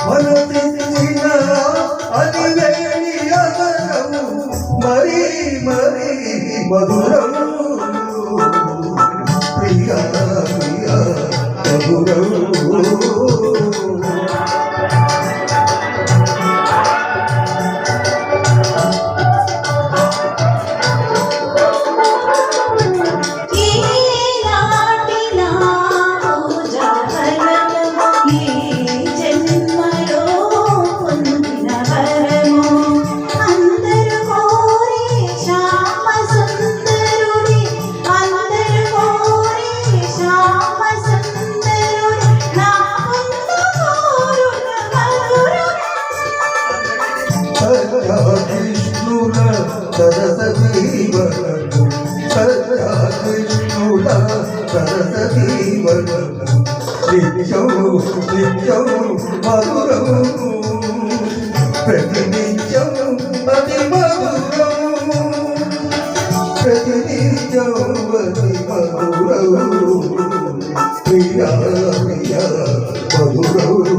మనసిచ్చిన అది వేణియదనము మరీ మరీ మధురము ప్రియా ప్రియా మధురము కృష్ణుల సరసీవనము సత్యా కృష్ణుల సరసీవనము నిత్యం నిత్యం మధురము ప్రతినిత్యం అతి మధురము ప్రతినిత్యం అతి మధురము ప్రియా ప్రియా మధురము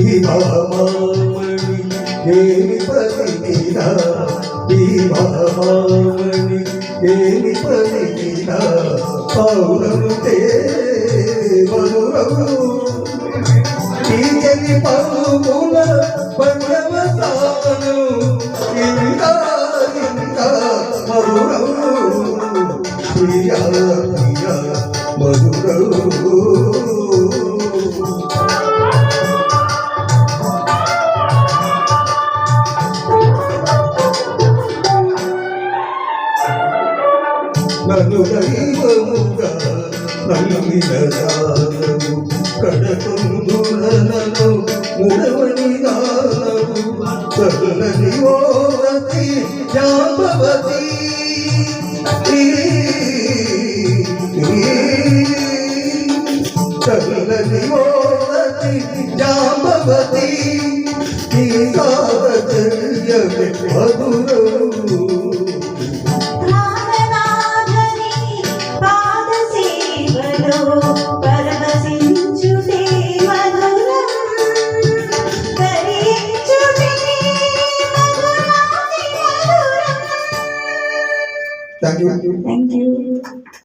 భీమామణి ఏమి పలికిన భీమామణి ఏమి పలికిన పౌరముతే మధురము ఈజని పలుకుల పర్యవసాను ఇంకా ఇంకా మధురము ప్రియా ప్రియా మధురము నన్ను దైవముగా నమ్మినదానము కడకుందులను ముడవని దానము చల్లని ఓరతి జాంబవతి చల్లని ఓరతి జాంబవతి ఈ సాగర్యమే మధురము Thank you. Thank you.